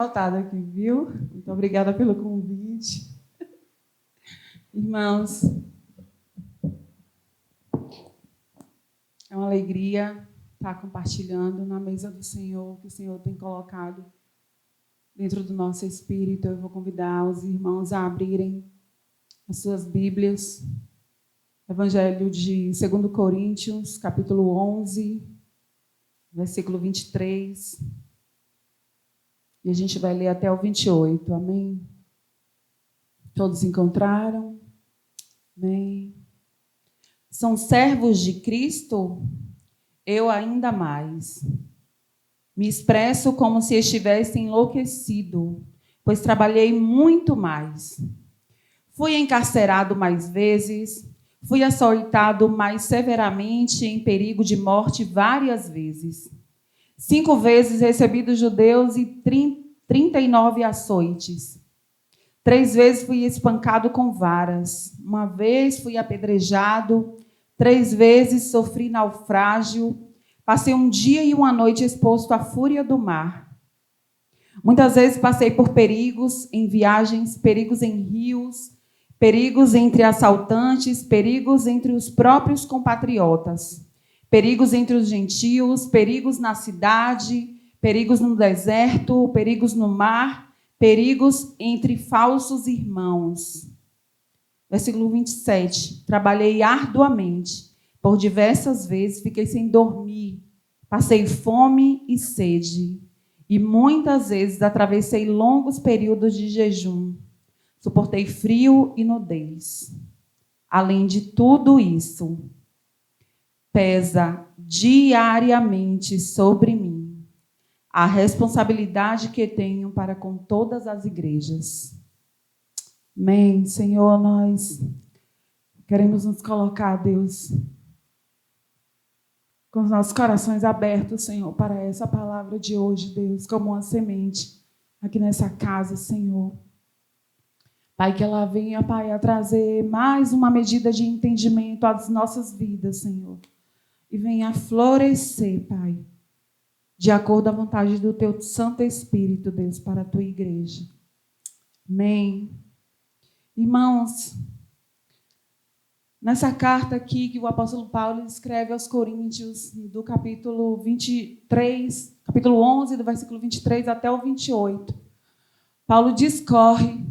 Lotada aqui, viu? Muito obrigada pelo convite. Irmãos, é uma alegria estar compartilhando na mesa do Senhor, que o Senhor tem colocado dentro do nosso espírito. Eu vou convidar os irmãos a abrirem as suas Bíblias. Evangelho de 2 Coríntios, capítulo 11, versículo 23. E a gente vai ler até o 28, amém? Todos encontraram? Amém. São servos de Cristo? Eu ainda mais. Me expresso como se estivesse enlouquecido, pois trabalhei muito mais. Fui encarcerado mais vezes, fui açoitado mais severamente, em perigo de morte várias vezes. 5 vezes recebi dos judeus e 39 açoites. 3 vezes fui espancado com varas. 1 vez fui apedrejado. 3 vezes sofri naufrágio. Passei 1 dia e 1 noite exposto à fúria do mar. Muitas vezes passei por perigos em viagens, perigos em rios, perigos entre assaltantes, perigos entre os próprios compatriotas, perigos entre os gentios, perigos na cidade, perigos no deserto, perigos no mar, perigos entre falsos irmãos. Versículo 27. Trabalhei arduamente, por diversas vezes fiquei sem dormir, passei fome e sede, e muitas vezes atravessei longos períodos de jejum, suportei frio e nudez. Além de tudo isso, pesa diariamente sobre mim a responsabilidade que tenho para com todas as igrejas. Amém. Senhor, nós queremos nos colocar, Deus, com os nossos corações abertos, Senhor, para essa palavra de hoje, Deus, como uma semente aqui nessa casa, Senhor. Pai, que ela venha, Pai, a trazer mais uma medida de entendimento às nossas vidas, Senhor. E venha florescer, Pai, de acordo à vontade do Teu Santo Espírito, Deus, para a Tua igreja. Amém. Irmãos, nessa carta aqui que o apóstolo Paulo escreve aos Coríntios, do capítulo 23, capítulo 11, do versículo 23 até o 28, Paulo discorre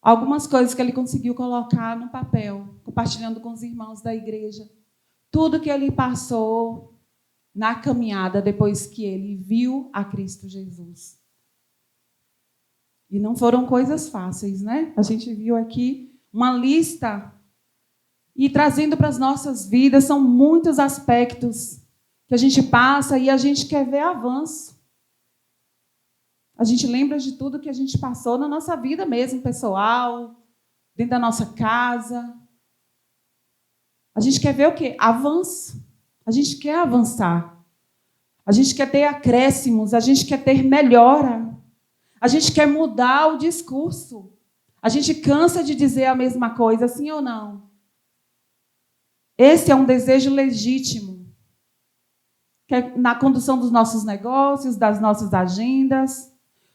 algumas coisas que ele conseguiu colocar no papel, compartilhando com os irmãos da igreja. Tudo que ele passou na caminhada depois que ele viu a Cristo Jesus. E não foram coisas fáceis, né? A gente viu aqui uma lista. E trazendo para as nossas vidas, são muitos aspectos que a gente passa e a gente quer ver avanço. A gente lembra de tudo que a gente passou na nossa vida mesmo, pessoal, dentro da nossa casa. A gente quer ver o quê? Avanço. A gente quer avançar. A gente quer ter acréscimos, a gente quer ter melhora. A gente quer mudar o discurso. A gente cansa de dizer a mesma coisa, sim ou não? Esse é um desejo legítimo. Que é na condução dos nossos negócios, das nossas agendas,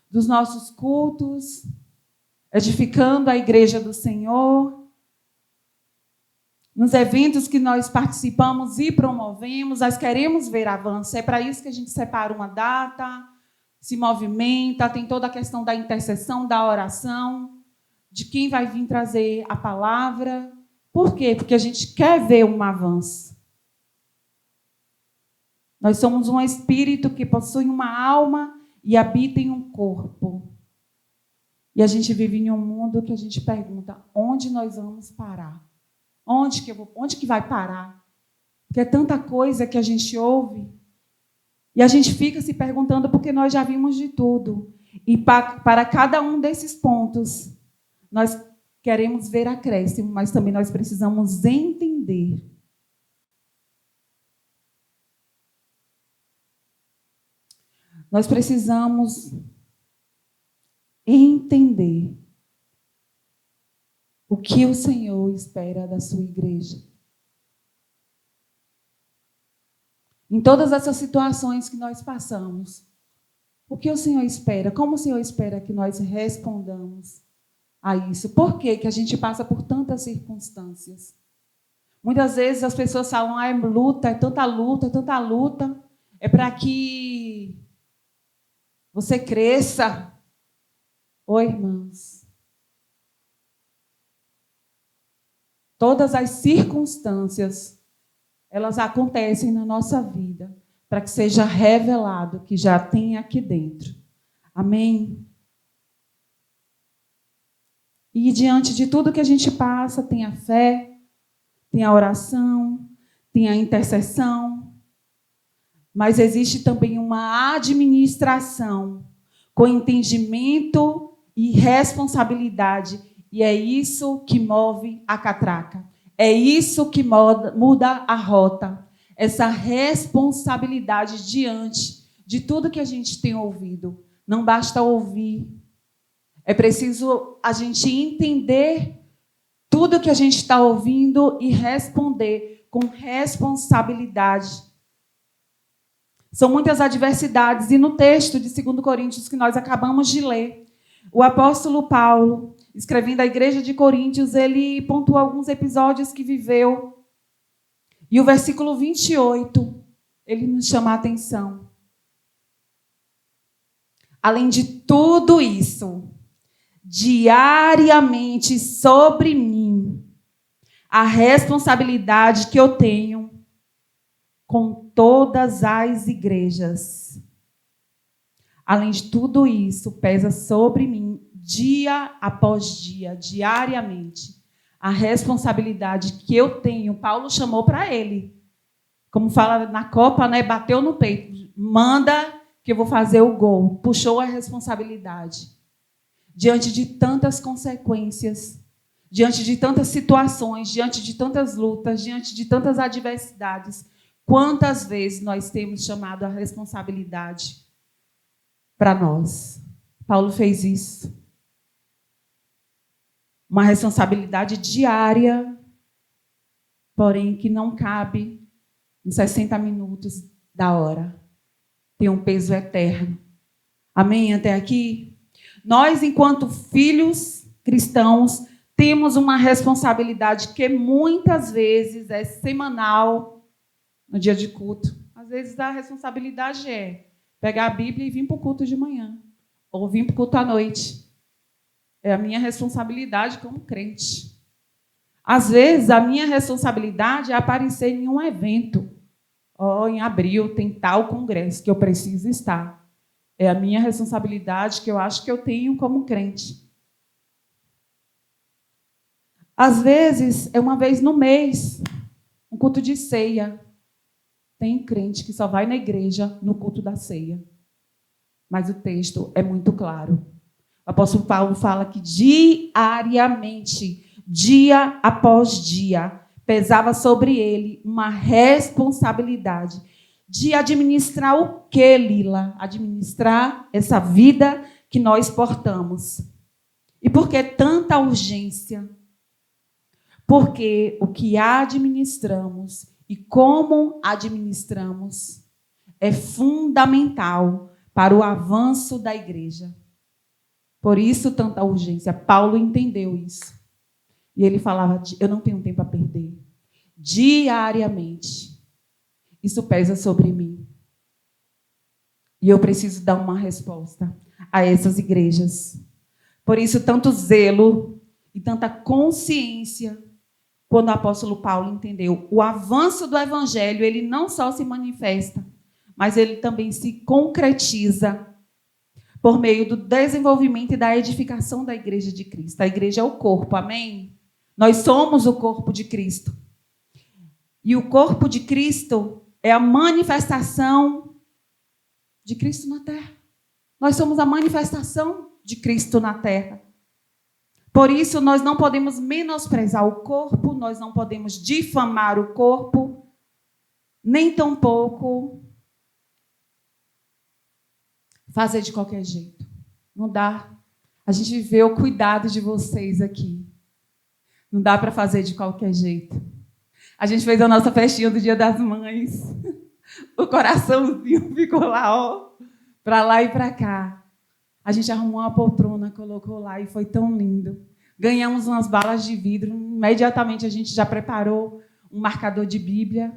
dos nossos cultos, edificando a igreja do Senhor, nos eventos que nós participamos e promovemos, nós queremos ver avanço. É para isso que a gente separa uma data, se movimenta, tem toda a questão da intercessão, da oração, de quem vai vir trazer a palavra. Por quê? Porque a gente quer ver um avanço. Nós somos um espírito que possui uma alma e habita em um corpo. E a gente vive em um mundo que a gente pergunta, onde nós vamos parar? Onde que vai parar? Porque é tanta coisa que a gente ouve. E a gente fica se perguntando porque nós já vimos de tudo. E para cada um desses pontos, nós queremos ver acréscimo, mas também nós precisamos entender. Nós precisamos entender o que o Senhor espera da sua igreja. Em todas essas situações que nós passamos, O que o Senhor espera? Como o Senhor espera que nós respondamos a isso? Por que a gente passa por tantas circunstâncias? Muitas vezes as pessoas falam, é luta, é tanta luta, é tanta luta. É para que você cresça. Oi, irmãos. Todas as circunstâncias, elas acontecem na nossa vida para que seja revelado o que já tem aqui dentro. Amém? E diante de tudo que a gente passa, tem a fé, tem a oração, tem a intercessão, mas existe também uma administração com entendimento e responsabilidade, e é isso que move a catraca, é isso que muda a rota, essa responsabilidade diante de tudo que a gente tem ouvido. Não basta ouvir, é preciso a gente entender tudo que a gente está ouvindo e responder com responsabilidade. São muitas adversidades, e no texto de 2 Coríntios que nós acabamos de ler, o apóstolo Paulo, escrevendo à igreja de Coríntios, ele pontua alguns episódios que viveu. E o versículo 28, ele nos chama a atenção. Além de tudo isso, diariamente sobre mim, a responsabilidade que eu tenho com todas as igrejas. Além de tudo isso, pesa sobre mim, dia após dia, diariamente, a responsabilidade que eu tenho. Paulo chamou para ele, como fala na Copa, né? Bateu no peito, manda que eu vou fazer o gol. Puxou a responsabilidade. Diante de tantas consequências, diante de tantas situações, diante de tantas lutas, diante de tantas adversidades, quantas vezes nós temos chamado a responsabilidade para nós? Paulo fez isso. Uma responsabilidade diária, porém que não cabe nos 60 minutos da hora. Tem um peso eterno. Amém? Até aqui? Nós, enquanto filhos cristãos, temos uma responsabilidade que muitas vezes é semanal no dia de culto. Às vezes a responsabilidade é pegar a Bíblia e vir para o culto de manhã, ou vir para o culto à noite. É a minha responsabilidade como crente. Às vezes a minha responsabilidade é aparecer em um evento. Em abril tem tal congresso que eu preciso estar. É a minha responsabilidade que eu acho que eu tenho como crente. Às vezes, é uma vez no mês, um culto de ceia. Tem crente que só vai na igreja no culto da ceia. Mas o texto é muito claro. O apóstolo Paulo fala que diariamente, dia após dia, pesava sobre ele uma responsabilidade de administrar o quê, Lila? Administrar essa vida que nós portamos. E por que tanta urgência? Porque o que administramos e como administramos é fundamental para o avanço da igreja. Por isso, tanta urgência. Paulo entendeu isso. E ele falava, eu não tenho tempo a perder. Diariamente. Isso pesa sobre mim. E eu preciso dar uma resposta a essas igrejas. Por isso, tanto zelo e tanta consciência, quando o apóstolo Paulo entendeu o avanço do evangelho, ele não só se manifesta, mas ele também se concretiza por meio do desenvolvimento e da edificação da igreja de Cristo. A igreja é o corpo, amém? Nós somos o corpo de Cristo. E o corpo de Cristo é a manifestação de Cristo na terra. Nós somos a manifestação de Cristo na terra. Por isso, nós não podemos menosprezar o corpo, nós não podemos difamar o corpo, nem tampouco fazer de qualquer jeito. Não dá. A gente vê o cuidado de vocês aqui. Não dá para fazer de qualquer jeito. A gente fez a nossa festinha do Dia das Mães. O coraçãozinho ficou lá, para lá e para cá. A gente arrumou uma poltrona, colocou lá e foi tão lindo. Ganhamos umas balas de vidro. Imediatamente a gente já preparou um marcador de Bíblia.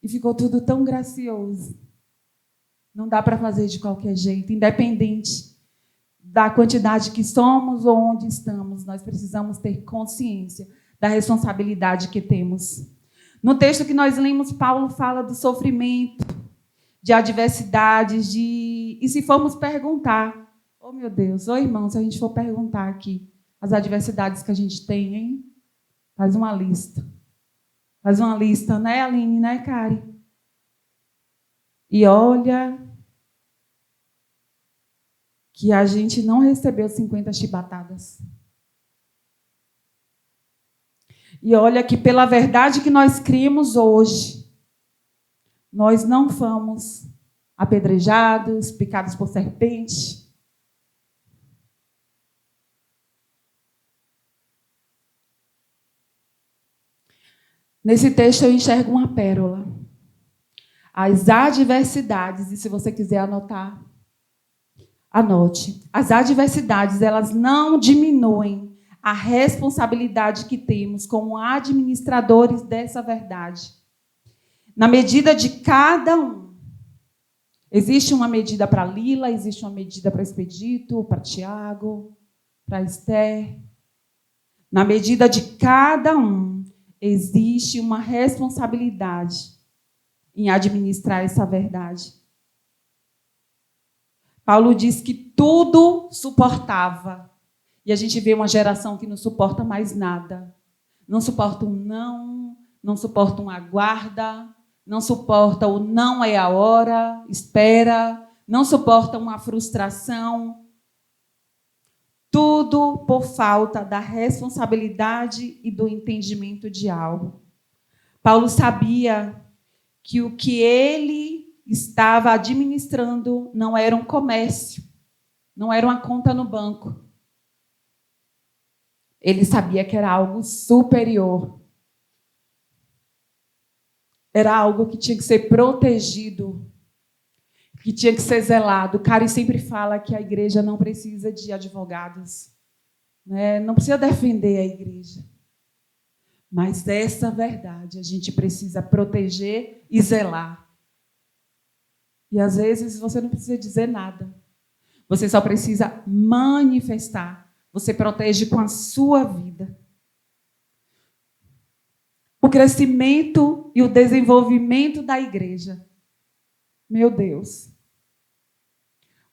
E ficou tudo tão gracioso. Não dá para fazer de qualquer jeito, independente da quantidade que somos ou onde estamos. Nós precisamos ter consciência da responsabilidade que temos. No texto que nós lemos, Paulo fala do sofrimento, de adversidades, e se formos perguntar, oh meu Deus, oh irmão, se a gente for perguntar aqui as adversidades que a gente tem, hein? Faz uma lista. Faz uma lista, né, Aline, né, Kari? E olha que a gente não recebeu 50 chibatadas. E olha que pela verdade que nós criamos hoje, nós não fomos apedrejados, picados por serpente. Nesse texto eu enxergo uma pérola. As adversidades, e se você quiser anotar, anote. As adversidades, elas não diminuem a responsabilidade que temos como administradores dessa verdade. Na medida de cada um. Existe uma medida para Lila, existe uma medida para Expedito, para Tiago, para Esther. Na medida de cada um, existe uma responsabilidade em administrar essa verdade. Paulo diz que tudo suportava. E a gente vê uma geração que não suporta mais nada. Não suporta um não, não suporta um aguarda, não suporta o não é a hora, espera, não suporta uma frustração. Tudo por falta da responsabilidade e do entendimento de algo. Paulo sabia que o que ele estava administrando não era um comércio, não era uma conta no banco. Ele sabia que era algo superior. Era algo que tinha que ser protegido, que tinha que ser zelado. O Cari sempre fala que a igreja não precisa de advogados, né? Não precisa defender a igreja. Mas essa verdade a gente precisa proteger e zelar. E às vezes você não precisa dizer nada. Você só precisa manifestar. Você protege com a sua vida. O crescimento e o desenvolvimento da igreja. Meu Deus.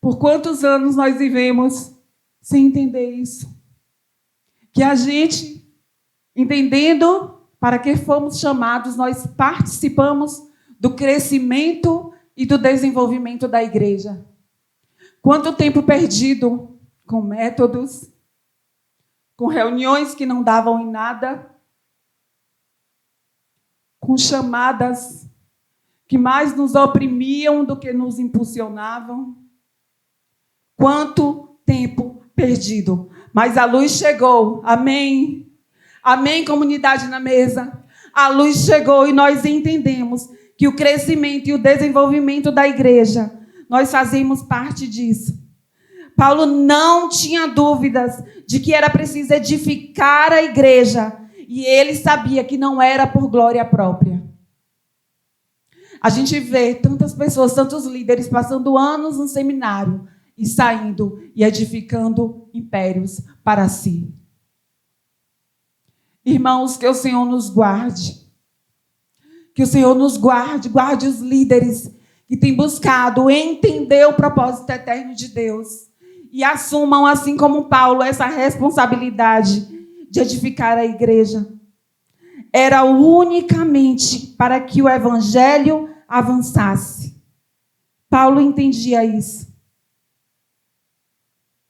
Por quantos anos nós vivemos sem entender isso? Que a gente, entendendo para que fomos chamados, nós participamos do crescimento e do desenvolvimento da igreja. Quanto tempo perdido com métodos, com reuniões que não davam em nada, com chamadas que mais nos oprimiam do que nos impulsionavam. Quanto tempo perdido. Mas a luz chegou. Amém. Amém, comunidade na mesa. A luz chegou e nós entendemos que o crescimento e o desenvolvimento da igreja, nós fazemos parte disso. Paulo não tinha dúvidas de que era preciso edificar a igreja. E ele sabia que não era por glória própria. A gente vê tantas pessoas, tantos líderes passando anos no seminário e saindo e edificando impérios para si. Irmãos, que o Senhor nos guarde. Que o Senhor nos guarde, guarde os líderes que têm buscado entender o propósito eterno de Deus e assumam, assim como Paulo, essa responsabilidade de edificar a igreja. Era unicamente para que o evangelho avançasse. Paulo entendia isso.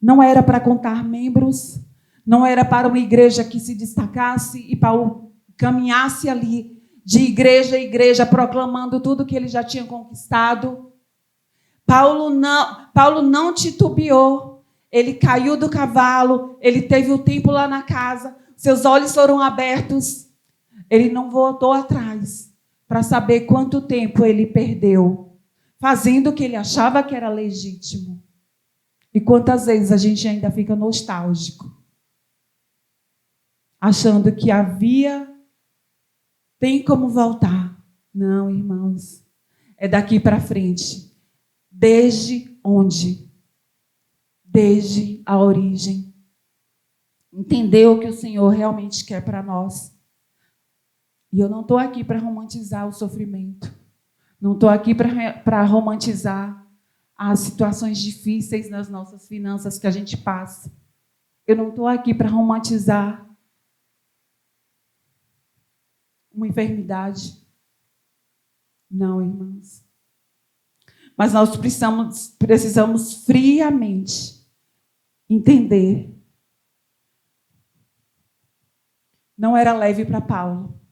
Não era para contar membros, não era para uma igreja que se destacasse e Paulo caminhasse ali de igreja em igreja, proclamando tudo que ele já tinha conquistado. Paulo não titubeou. Ele caiu do cavalo, ele teve o tempo lá na casa, seus olhos foram abertos. Ele não voltou atrás para saber quanto tempo ele perdeu fazendo o que ele achava que era legítimo. E quantas vezes a gente ainda fica nostálgico, achando que tem como voltar. Não, irmãos, é daqui para frente. Desde onde? Desde a origem. Entender o que o Senhor realmente quer para nós. E eu não estou aqui para romantizar o sofrimento. Não estou aqui para romantizar as situações difíceis nas nossas finanças que a gente passa. Eu não estou aqui para romantizar uma enfermidade. Não, irmãos. Mas nós precisamos friamente entender. Não era leve para Paulo.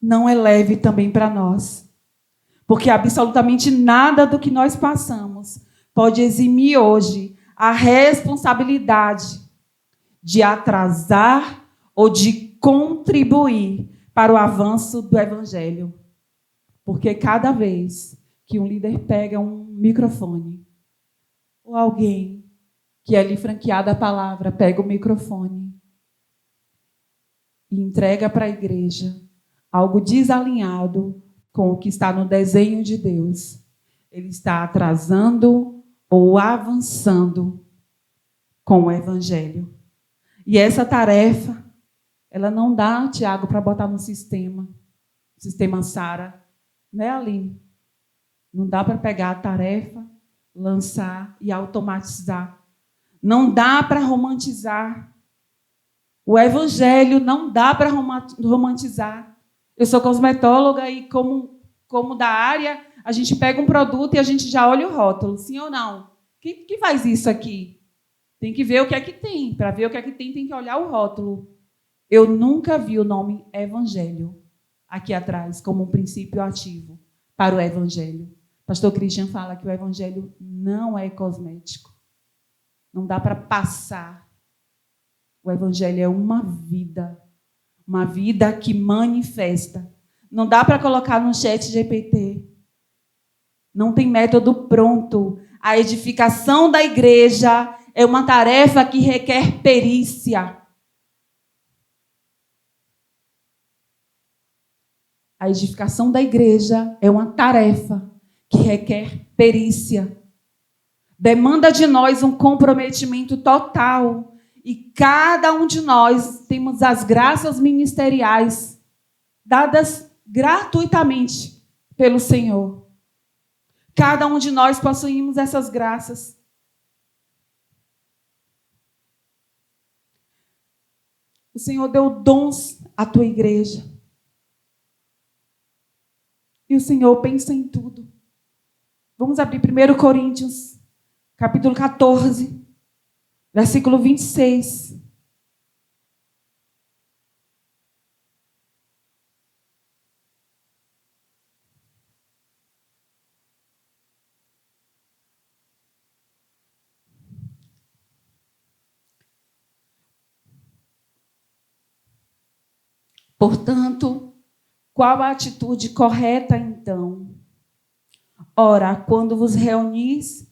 Não é leve também para nós. Porque absolutamente nada do que nós passamos pode eximir hoje a responsabilidade de atrasar ou de contribuir para o avanço do Evangelho. Porque cada vez que um líder pega um microfone, ou alguém que é lhe franqueada a palavra, pega o microfone e entrega para a igreja algo desalinhado com o que está no desenho de Deus, ele está atrasando ou avançando com o Evangelho. E essa tarefa, ela não dá, Tiago, para botar no sistema Sara, né, Aline? Não dá para pegar a tarefa, lançar e automatizar. Não dá para romantizar. O Evangelho não dá para romantizar. Eu sou cosmetóloga e, como da área, a gente pega um produto e a gente já olha o rótulo, sim ou não? Quem que faz isso aqui? Tem que ver o que é que tem. Para ver o que é que tem que olhar o rótulo. Eu nunca vi o nome Evangelho aqui atrás como um princípio ativo para o Evangelho. Pastor Christian fala que o Evangelho não é cosmético. Não dá para passar. O Evangelho é uma vida que manifesta. Não dá para colocar no chat GPT. Não tem método pronto. A edificação da igreja é uma tarefa que requer perícia. A edificação da igreja é uma tarefa que requer perícia. Demanda de nós um comprometimento total. E cada um de nós temos as graças ministeriais dadas gratuitamente pelo Senhor. Cada um de nós possuímos essas graças. O Senhor deu dons à tua igreja. E o Senhor pensa em tudo. Vamos abrir 1 Coríntios, capítulo 14, versículo 26. Portanto, qual a atitude correta então? Ora, quando vos reunis,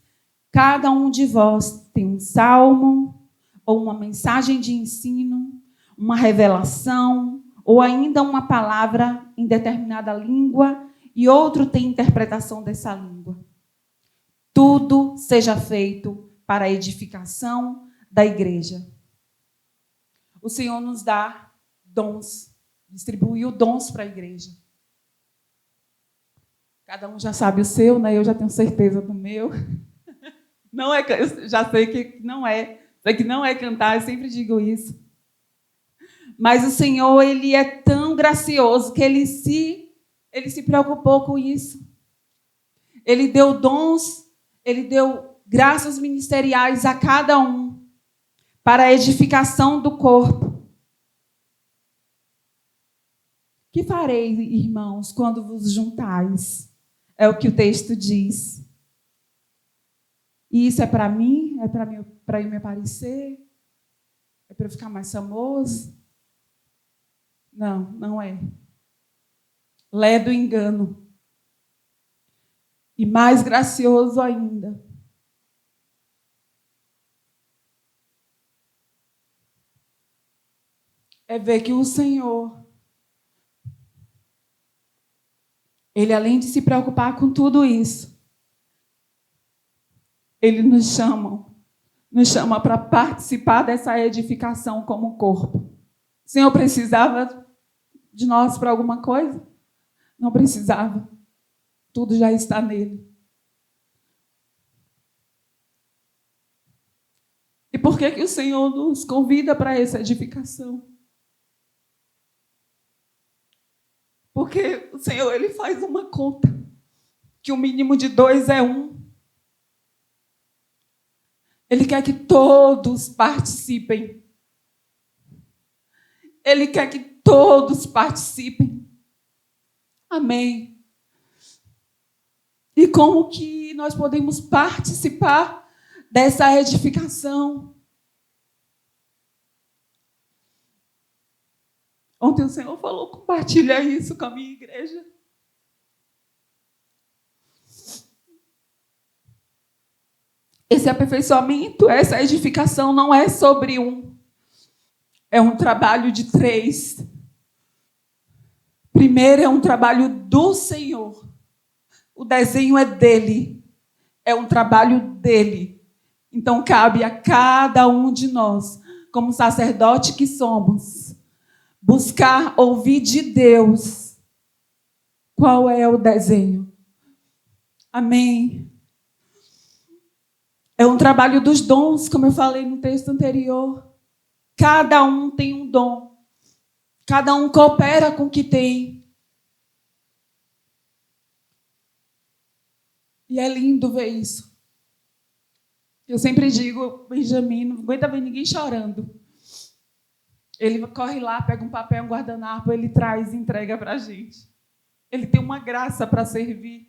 cada um de vós tem um salmo, ou uma mensagem de ensino, uma revelação, ou ainda uma palavra em determinada língua, e outro tem interpretação dessa língua. Tudo seja feito para a edificação da igreja. O Senhor nos dá dons, distribuiu dons para a igreja. Cada um já sabe o seu, né? Eu já tenho certeza do meu. Não é, eu já sei que não é. Sei que não é cantar, eu sempre digo isso. Mas o Senhor, Ele é tão gracioso que Ele se preocupou com isso. Ele deu dons, Ele deu graças ministeriais a cada um para a edificação do corpo. Que farei, irmãos, quando vos juntais? É o que o texto diz. E isso é para mim? É para eu me aparecer? É para eu ficar mais famoso? Não, não é. Lé do engano. E mais gracioso ainda, é ver que o Senhor, Ele, além de se preocupar com tudo isso, Ele nos chama para participar dessa edificação como corpo. O Senhor precisava de nós para alguma coisa? Não precisava. Tudo já está nele. E por que o Senhor nos convida para essa edificação? Porque o Senhor, Ele faz uma conta, que o mínimo de 2 é 1. Ele quer que todos participem. Ele quer que todos participem. Amém. E como que nós podemos participar dessa edificação? Ontem o Senhor falou, compartilha isso com a minha igreja. Esse aperfeiçoamento, essa edificação não é sobre um. É um trabalho de 3. Primeiro é um trabalho do Senhor. O desenho é dele. É um trabalho dele. Então cabe a cada um de nós, como sacerdote que somos, buscar ouvir de Deus qual é o desenho. Amém. É um trabalho dos dons, como eu falei no texto anterior. Cada um tem um dom. Cada um coopera com o que tem. E é lindo ver isso. Eu sempre digo, Benjamin, não aguenta ver ninguém chorando. Ele corre lá, pega um papel, um guardanapo, ele traz e entrega para a gente. Ele tem uma graça para servir.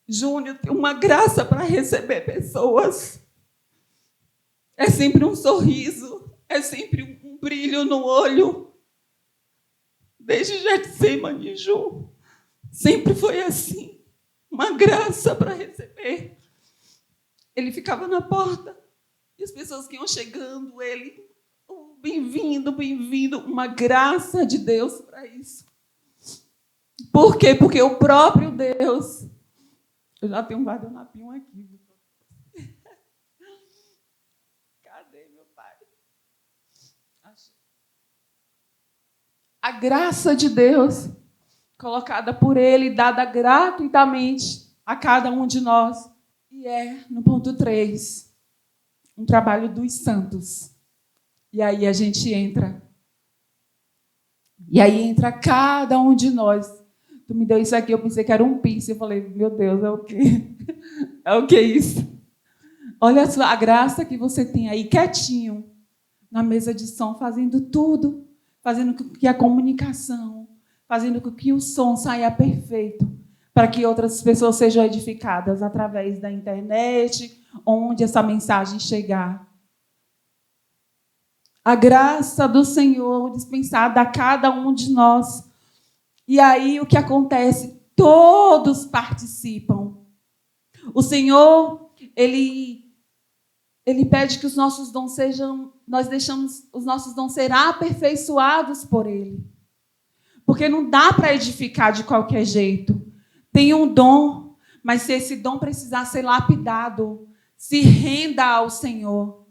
Júnior tem uma graça para receber pessoas. É sempre um sorriso, é sempre um brilho no olho. Desde Getsemane, Ju, sempre foi assim. Uma graça para receber. Ele ficava na porta e as pessoas que iam chegando, ele, bem-vindo, bem-vindo. Uma graça de Deus para isso. Por quê? Porque o próprio Deus... Eu já tenho um guardanapinho aqui. Cadê meu pai? Achei. A graça de Deus, colocada por Ele, dada gratuitamente a cada um de nós. E é, no ponto 3, um trabalho dos santos. E aí a gente entra. E aí entra cada um de nós. Tu me deu isso aqui, eu pensei que era um piercing. Eu falei, meu Deus, é o quê? É o que isso? Olha a graça que você tem aí, quietinho, na mesa de som, fazendo tudo. Fazendo com que a comunicação, fazendo com que o som saia perfeito, para que outras pessoas sejam edificadas através da internet, onde essa mensagem chegar. A graça do Senhor dispensada a cada um de nós. E aí o que acontece? Todos participam. O Senhor, Ele pede que os nossos dons nós deixamos os nossos dons ser aperfeiçoados por Ele. Porque não dá para edificar de qualquer jeito. Tem um dom, mas se esse dom precisar ser lapidado, se renda ao Senhor.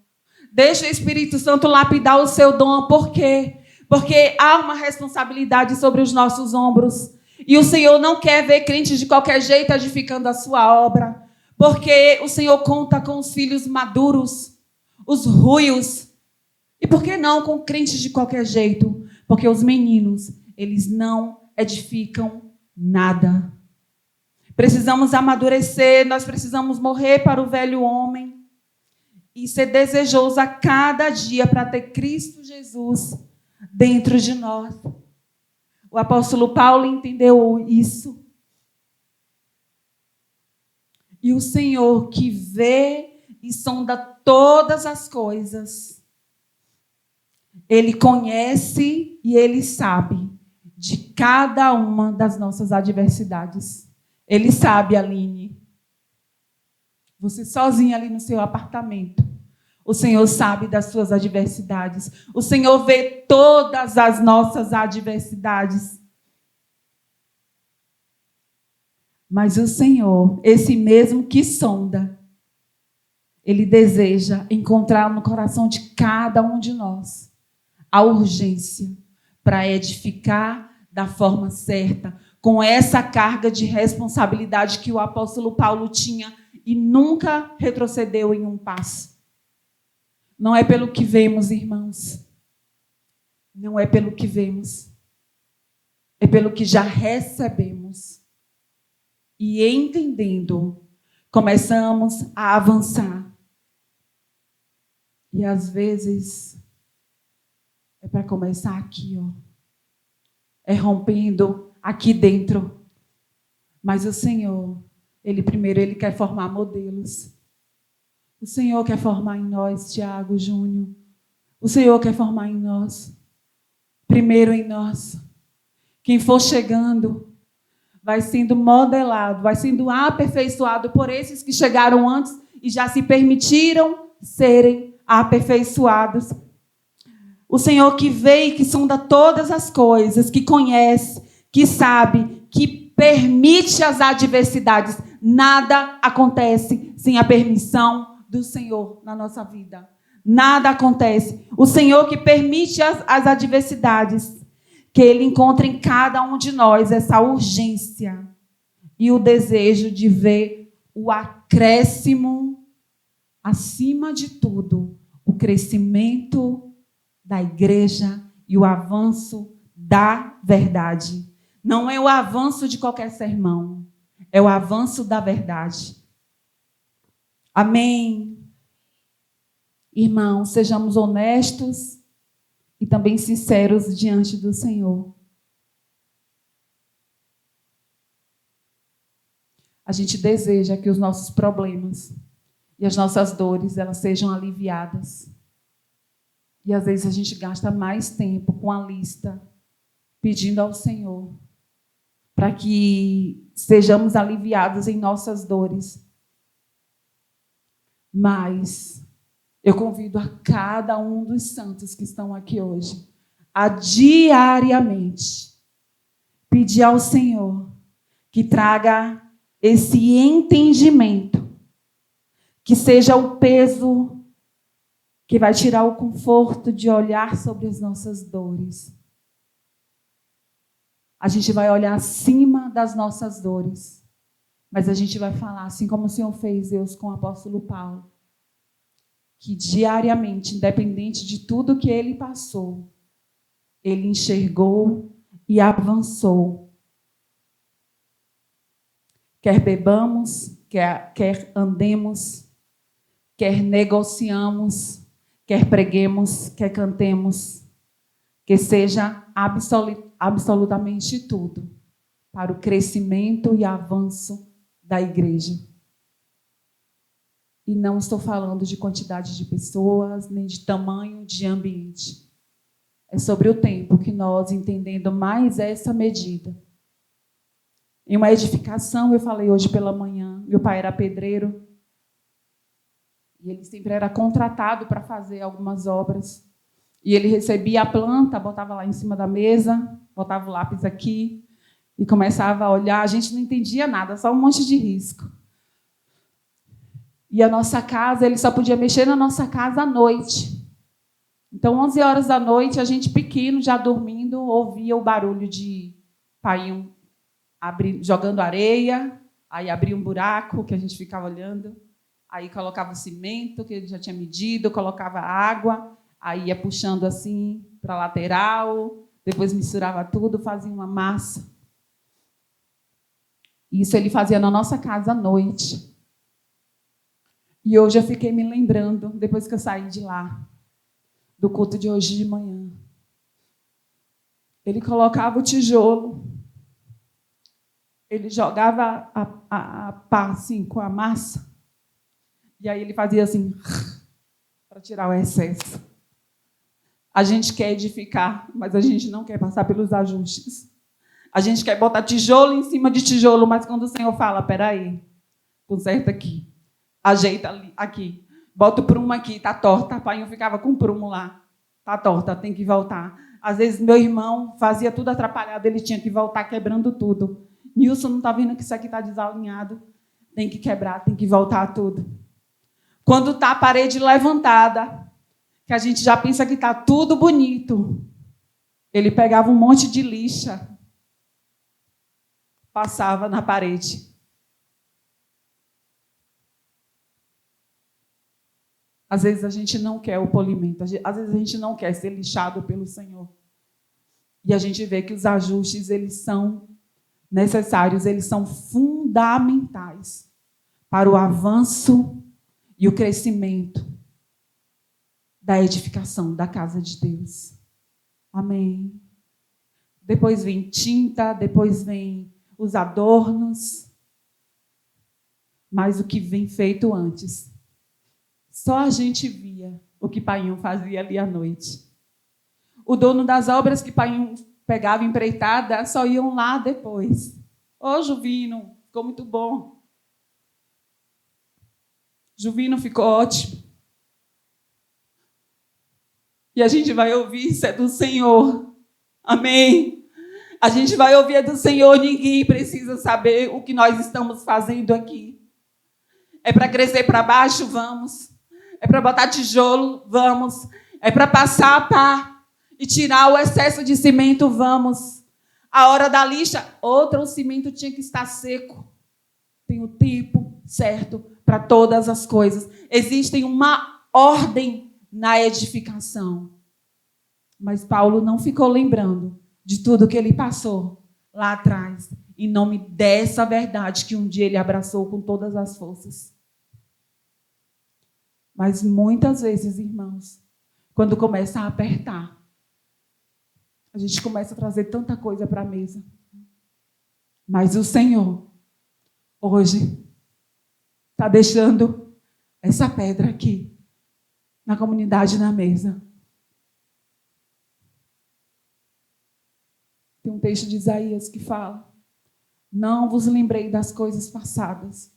Deixa o Espírito Santo lapidar o seu dom. Por quê? Porque há uma responsabilidade sobre os nossos ombros. E o Senhor não quer ver crentes de qualquer jeito edificando a sua obra. Porque o Senhor conta com os filhos maduros, os ruios. E por que não com crentes de qualquer jeito? Porque os meninos, eles não edificam nada. Precisamos amadurecer, nós precisamos morrer para o velho homem e ser desejoso a cada dia para ter Cristo Jesus dentro de nós. O apóstolo Paulo entendeu isso. E o Senhor que vê e sonda todas as coisas, Ele conhece e Ele sabe de cada uma das nossas adversidades. Ele sabe, Aline. Você sozinha ali no seu apartamento. O Senhor sabe das suas adversidades. O Senhor vê todas as nossas adversidades. Mas o Senhor, esse mesmo que sonda, Ele deseja encontrar no coração de cada um de nós a urgência para edificar da forma certa, com essa carga de responsabilidade que o apóstolo Paulo tinha e nunca retrocedeu em um passo. Não é pelo que vemos, irmãos. Não é pelo que vemos. É pelo que já recebemos. E entendendo, começamos a avançar. E às vezes é para começar aqui, ó. É rompendo aqui dentro. Mas o Senhor, Ele quer formar modelos. O Senhor quer formar em nós, Tiago, Júnior. O Senhor quer formar em nós. Primeiro em nós. Quem for chegando vai sendo modelado, vai sendo aperfeiçoado por esses que chegaram antes e já se permitiram serem aperfeiçoados. O Senhor que vê e que sonda todas as coisas, que conhece, que sabe, que permite as adversidades. Nada acontece sem a permissão do Senhor na nossa vida. Nada acontece. O Senhor que permite as adversidades, que Ele encontre em cada um de nós essa urgência e o desejo de ver o acréscimo, acima de tudo, o crescimento da igreja e o avanço da verdade. Não é o avanço de qualquer sermão, é o avanço da verdade. Amém. Irmãos, sejamos honestos e também sinceros diante do Senhor. A gente deseja que os nossos problemas e as nossas dores, elas sejam aliviadas. E às vezes a gente gasta mais tempo com a lista, pedindo ao Senhor para que sejamos aliviados em nossas dores. Mas eu convido a cada um dos santos que estão aqui hoje a diariamente pedir ao Senhor que traga esse entendimento, que seja o peso que vai tirar o conforto de olhar sobre as nossas dores. A gente vai olhar acima das nossas dores, mas a gente vai falar, assim como o Senhor fez, Deus, com o apóstolo Paulo, que diariamente, independente de tudo que ele passou, ele enxergou e avançou. Quer bebamos, quer andemos, quer negociamos, quer preguemos, quer cantemos, que seja absolutamente tudo para o crescimento e avanço da igreja. E não estou falando de quantidade de pessoas, nem de tamanho de ambiente. É sobre o tempo que nós, entendendo mais essa medida. Em uma edificação, eu falei hoje pela manhã, meu pai era pedreiro, e ele sempre era contratado para fazer algumas obras. E ele recebia a planta, botava lá em cima da mesa, botava o lápis aqui, e começava a olhar. A gente não entendia nada, só um monte de risco. E a nossa casa, ele só podia mexer na nossa casa à noite. Então, 11 horas da noite, a gente pequeno, já dormindo, ouvia o barulho de pai jogando areia, aí abria um buraco que a gente ficava olhando, aí colocava o cimento, que ele já tinha medido, colocava água, aí ia puxando assim para a lateral, depois misturava tudo, fazia uma massa. Isso ele fazia na nossa casa à noite. E hoje eu fiquei me lembrando, depois que eu saí de lá, do culto de hoje de manhã. Ele colocava o tijolo, ele jogava a pá assim, com a massa, e aí ele fazia assim, para tirar o excesso. A gente quer edificar, mas a gente não quer passar pelos ajustes. A gente quer botar tijolo em cima de tijolo, mas quando o Senhor fala, peraí, conserta aqui, ajeita ali, aqui, bota o prumo aqui, tá torta. Pai, eu ficava com o prumo lá, tá torta, tem que voltar. Às vezes meu irmão fazia tudo atrapalhado, ele tinha que voltar quebrando tudo. Nilson, não está vendo que isso aqui está desalinhado? Tem que quebrar, tem que voltar tudo. Quando está a parede levantada, que a gente já pensa que está tudo bonito, ele pegava um monte de lixa, passava na parede. Às vezes a gente não quer o polimento, às vezes a gente não quer ser lixado pelo Senhor. E a gente vê que os ajustes, eles são necessários, eles são fundamentais para o avanço e o crescimento da edificação da casa de Deus. Amém. Depois vem tinta, depois vem os adornos, mas o que vem feito antes, só a gente via o que Painho fazia ali à noite. O dono das obras que Painho pegava empreitada só iam lá depois. Ô, Juvino, ficou muito bom. Juvino ficou ótimo. E a gente vai ouvir, isso é do Senhor. Amém? A gente vai ouvir, é do Senhor, ninguém precisa saber o que nós estamos fazendo aqui. É para crescer para baixo? Vamos. É para botar tijolo? Vamos. É para passar a pá e tirar o excesso de cimento? Vamos. A hora da lixa, o cimento tinha que estar seco. Tem o tempo certo para todas as coisas. Existe uma ordem na edificação. Mas Paulo não ficou lembrando de tudo que ele passou lá atrás, em nome dessa verdade que um dia ele abraçou com todas as forças. Mas muitas vezes, irmãos, quando começa a apertar, a gente começa a trazer tanta coisa para a mesa. Mas o Senhor, hoje, está deixando essa pedra aqui, na comunidade, na mesa. Tem um texto de Isaías que fala: não vos lembrei das coisas passadas,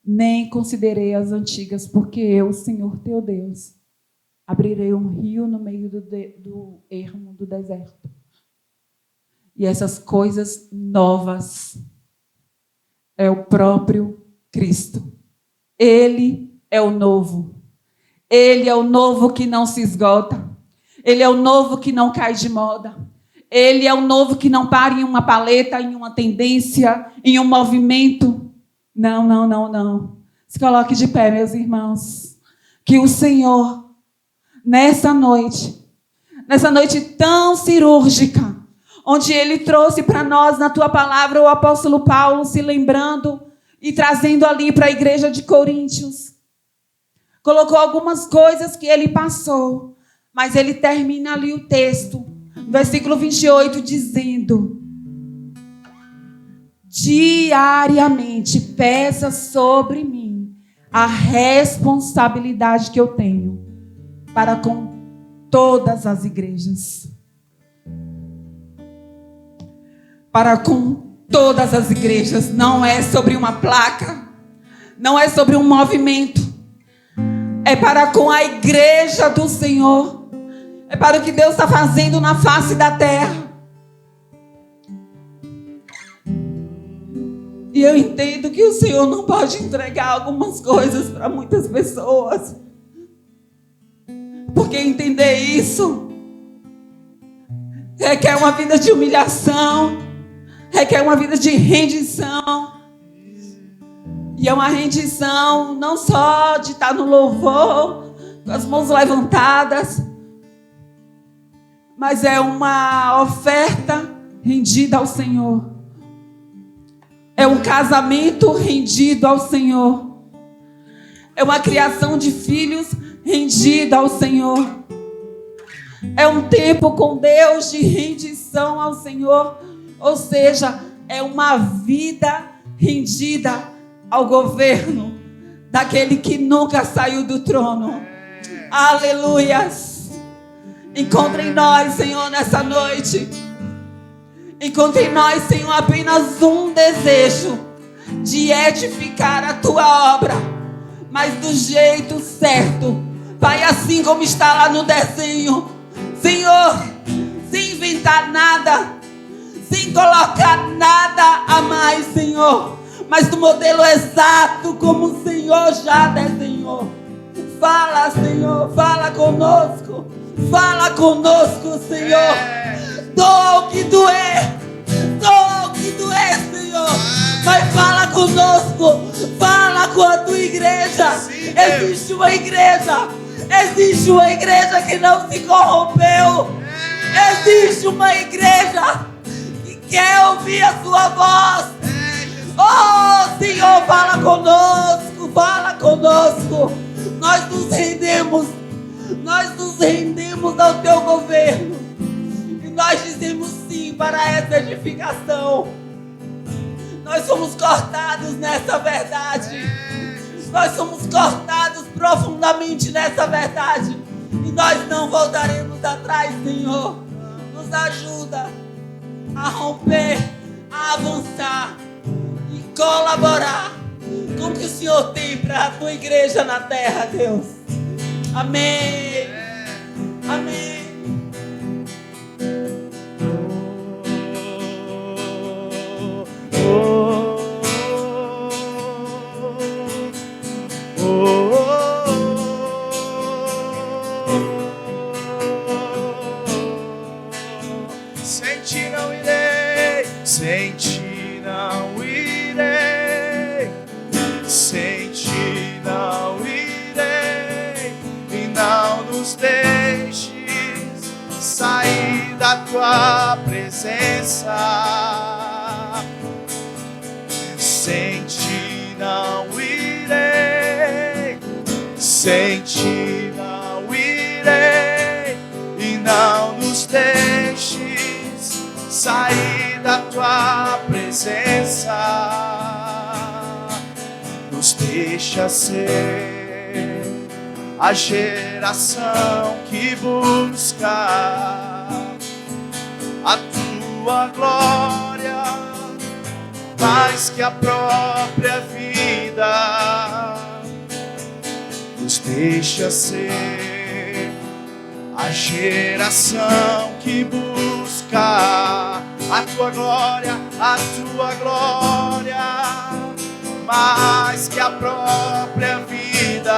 nem considerei as antigas, porque eu, Senhor teu Deus, abrirei um rio no meio do ermo do deserto. E essas coisas novas é o próprio Cristo. Ele é o novo. Ele é o novo que não se esgota. Ele é o novo que não cai de moda. Ele é o novo que não para em uma paleta, em uma tendência, em um movimento. Não, não, não, não. Se coloque de pé, meus irmãos. Que o Senhor, nessa noite tão cirúrgica, onde Ele trouxe para nós, na tua palavra, o apóstolo Paulo se lembrando e trazendo ali para a igreja de Coríntios. Colocou algumas coisas que ele passou, mas ele termina ali o texto, no versículo 28, dizendo: diariamente pesa sobre mim a responsabilidade que eu tenho para com todas as igrejas. Para com todas as igrejas. Não é sobre uma placa, não é sobre um movimento. É para com a igreja do Senhor. É para o que Deus está fazendo na face da terra. E eu entendo que o Senhor não pode entregar algumas coisas para muitas pessoas. Porque entender isso requer uma vida de humilhação, requer uma vida de rendição. E é uma rendição não só de estar no louvor, com as mãos levantadas, mas é uma oferta rendida ao Senhor. É um casamento rendido ao Senhor. É uma criação de filhos rendida ao Senhor. É um tempo com Deus de rendição ao Senhor. Ou seja, é uma vida rendida ao governo daquele que nunca saiu do trono. Aleluias. Encontre em nós, Senhor, nessa noite Encontre em nós, Senhor, apenas um desejo de edificar a tua obra, mas do jeito certo, Pai, assim como está lá no desenho, Senhor, sem inventar nada, sem colocar nada a mais, Senhor, mas do modelo exato como o Senhor já desenhou. Fala, Senhor, fala conosco, Senhor. Doa o que doer, Senhor, mas fala conosco, fala com a tua igreja. Existe uma igreja que não se corrompeu, existe uma igreja que quer ouvir a sua voz. Oh, Senhor, fala conosco, nós nos rendemos ao teu governo, e nós dizemos sim para essa edificação. Nós somos cortados nessa verdade, nós somos cortados profundamente nessa verdade, e nós não voltaremos atrás, Senhor. Nos ajuda a romper, a avançar e colaborar com o que o Senhor tem para a tua igreja na terra, Deus. Amém. Amém. Sem ti não irei, sem ti não irei, sem ti não irei, e não nos deixes sair da tua presença. Sem ti não irei, sem ti não irei, e não nos deixes sair da tua presença. Nos deixa ser a geração que busca a tua glória mais que a própria vida. Nos deixa ser a geração que busca a tua glória mais que a própria vida.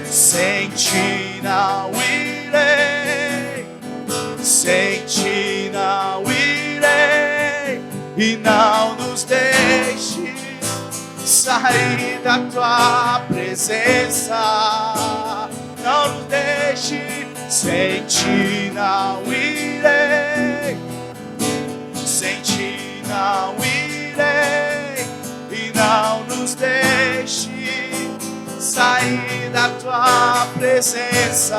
Sem ti não irei, sem ti não irei, e não nos deixes sair da tua presença. Não nos deixe, sem ti não irei, sem ti não irei, e não nos deixe sair da tua presença.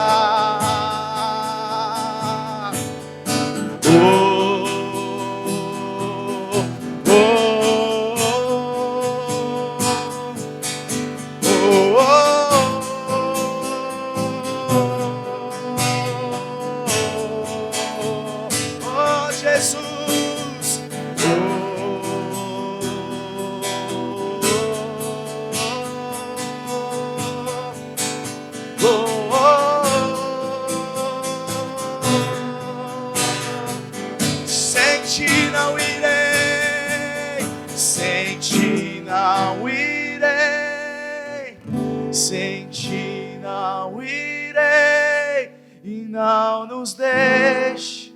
Sem ti não irei, e não nos deixe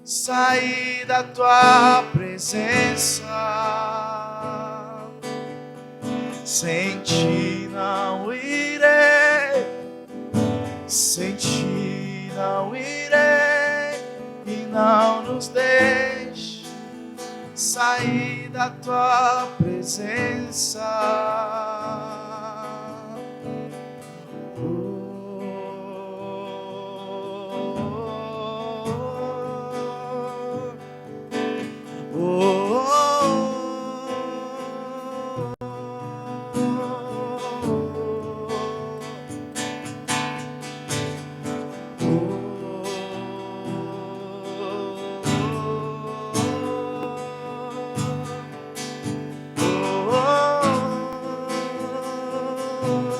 sair da tua presença. Sem ti não irei, sem ti não irei, e não nos deixe sair da tua presença. Jesus.